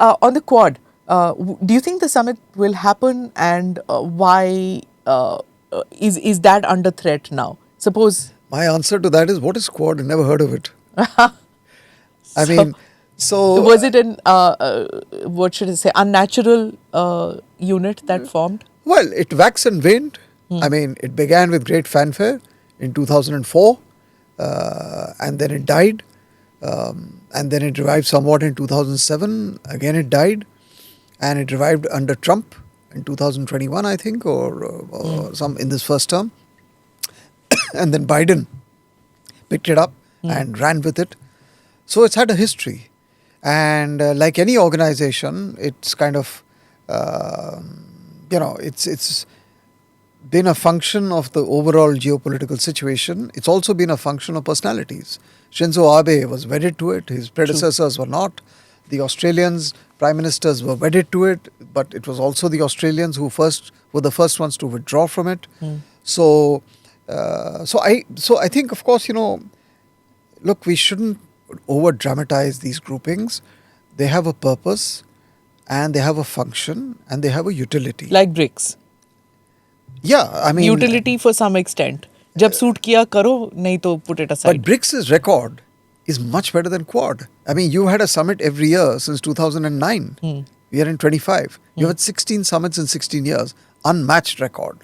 On the Quad, do you think the summit will happen, and why is that under threat now? Suppose. My answer to that is, what is Quad? I never heard of it. I So, mean, so was it an what should I say, unnatural unit that formed? well, it waxed and waned. I mean, it began with great fanfare in 2004, and then it died, and then it revived somewhat in 2007. Again, it died, and it revived under Trump in 2021, I think, or some in this first term, and then Biden picked it up and ran with it. So it's had a history, and like any organization, it's kind of it's been a function of the overall geopolitical situation. It's also been a function of personalities. Shinzo Abe was wedded to it. His predecessors were not. The Australians, prime ministers, were wedded to it, but it was also the Australians who were the first ones to withdraw from it. So I think, of course, look, we shouldn't over dramatize these groupings. They have a purpose, and they have a function, and they have a utility. Like BRICS. Yeah, I mean, utility for some extent. Jab suit kiya karo, nahi to put it aside. But BRICS' record is much better than Quad. I mean, you had a summit every year since 2009. We are in 25. You had 16 summits in 16 years. Unmatched record.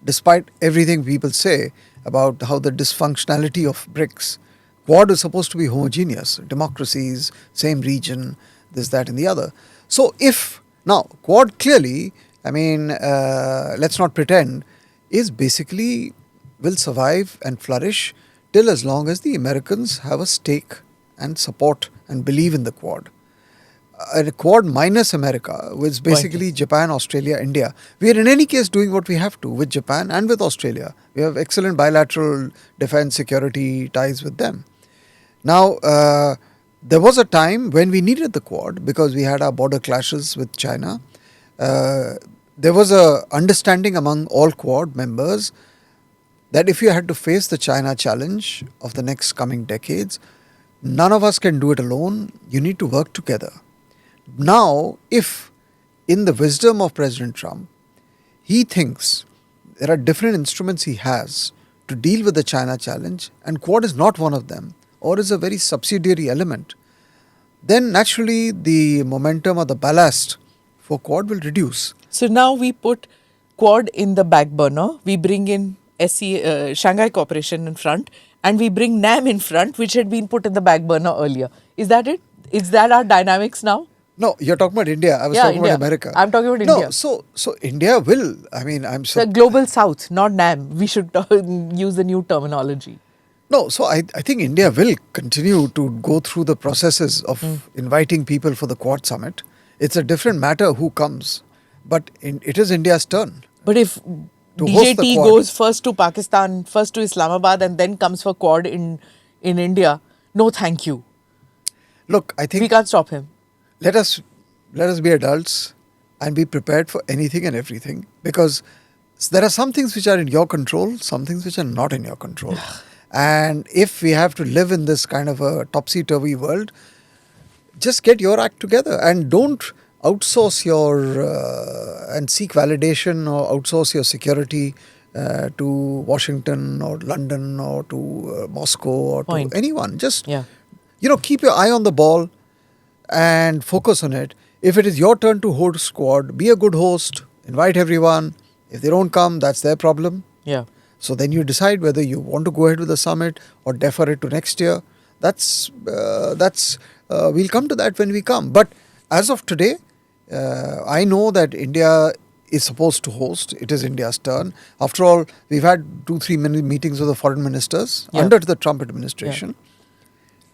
Despite everything people say about how the dysfunctionality of BRICS, Quad is supposed to be homogeneous. Democracies, same region, this, that and the other. So now, Quad clearly, I mean, let's not pretend, is basically will survive and flourish till as long as the Americans have a stake and support and believe in the Quad. A Quad minus America, which basically Japan, Australia, India. We are in any case doing what we have to with Japan and with Australia. We have excellent bilateral defense security ties with them. Now, there was a time when we needed the Quad because we had our border clashes with China. There was a understanding among all Quad members that if you had to face the China challenge of the next coming decades, none of us can do it alone. You need to work together. Now, if in the wisdom of President Trump, he thinks there are different instruments he has to deal with the China challenge, and Quad is not one of them, or is a very subsidiary element, then naturally the momentum or the ballast for Quad will reduce. So now we put Quad in the back burner. We bring in Shanghai Cooperation in front, and we bring NAM in front, which had been put in the back burner earlier. Is that it? Is that our dynamics now? No, you're talking about India. I was talking India. about America. I'm talking about India. No, so India will. I mean, the global South, not NAM. We should use the new terminology. No, so I think India will continue to go through the processes of inviting people for the Quad Summit. It's a different matter who comes, but it is India's turn. But if DJT goes first to Pakistan, first to Islamabad, and then comes for Quad in India, no thank you. Look, I think we can't stop him. Let us be adults and be prepared for anything and everything, because there are some things which are in your control, some things which are not in your control. And if we have to live in this kind of a topsy-turvy world, just get your act together and don't outsource and seek validation or outsource your security to Washington or London or to Moscow or to anyone. Just, keep your eye on the ball and focus on it. If it is your turn to host Quad, be a good host, invite everyone. If they don't come, that's their problem. Yeah. So then you decide whether you want to go ahead with the summit or defer it to next year. We'll come to that when we come. But as of today, I know that India is supposed to host. It is India's turn. After all, we've had 2-3 meetings with the foreign ministers under the Trump administration. Yeah.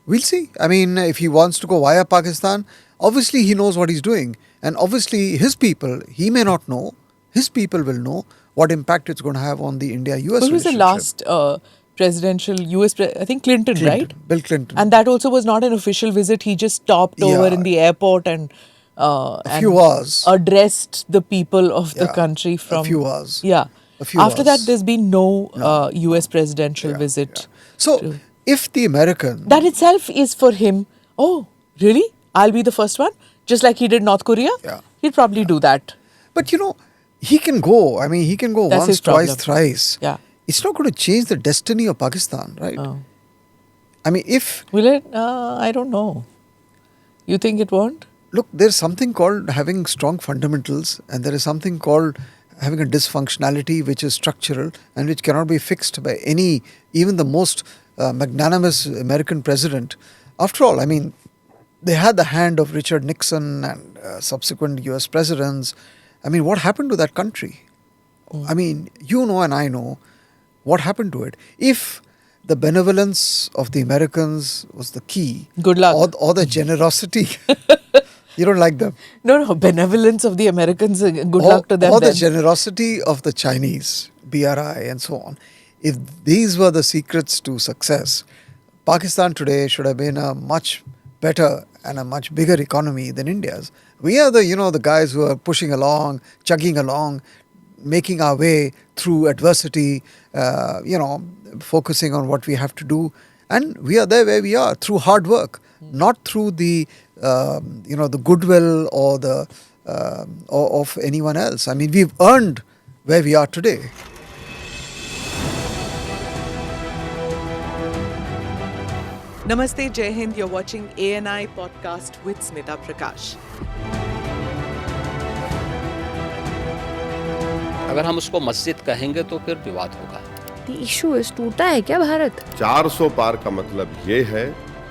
We'll see. I mean, if he wants to go via Pakistan, obviously he knows what he's doing. And obviously his people, he may not know, his people will know what impact it's going to have on the India-US relationship. Who was the last presidential US, I think Clinton, right? Bill Clinton. And that also was not an official visit. He just stopped over in the airport and a few hours addressed the people of the country from a few hours. Yeah. After hours. That, there's been no US presidential visit. So, if the American... That itself is for him, oh, really? I'll be the first one? just like he did North Korea, Yeah. he'd probably do that. But you know, he can go. I mean, he can go That's once, his twice, problem. thrice. Yeah. It's not going to change the destiny of Pakistan, right? Oh. I mean, if Will it? I don't know. You think it won't? look, there's something called having strong fundamentals, and there is something called having a dysfunctionality which is structural and which cannot be fixed by any, even the most magnanimous American president. After all, I mean, they had the hand of Richard Nixon and subsequent US presidents. I mean, what happened to that country? I mean, you know and I know what happened to it. If the benevolence of the Americans was the key, Good luck. or the generosity, you don't like them. No, benevolence of the Americans. Good luck to them. Or the then. generosity of the Chinese, BRI and so on. If these were the secrets to success, Pakistan today should have been a much better and a much bigger economy than India's. We are the guys who are pushing along, chugging along, making our way through adversity, focusing on what we have to do. And we are there where we are through hard work, not through the goodwill or the or of anyone else. I mean, we've earned where we are today. Namaste, Jai Hind. You're watching ANI podcast with Smita Prakash. अगर हम उसको मस्जिद कहेंगे तो फिर विवाद होगा। The issue is टूटा है क्या भारत? 400 पार का मतलब ये है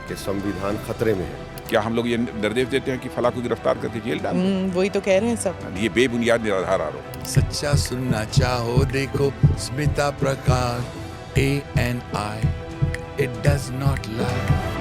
कि संविधान खतरे में है। क्या हम लोग ये निर्देश देते हैं कि फला को गिरफ्तार करके जेल डाल दो? वही तो कह रहे हैं सब। ये बेबुनियाद निराधार आरोप। सच्चा सुनना चाहो देखो स्मिता प्रकाश ANI, it does not lie.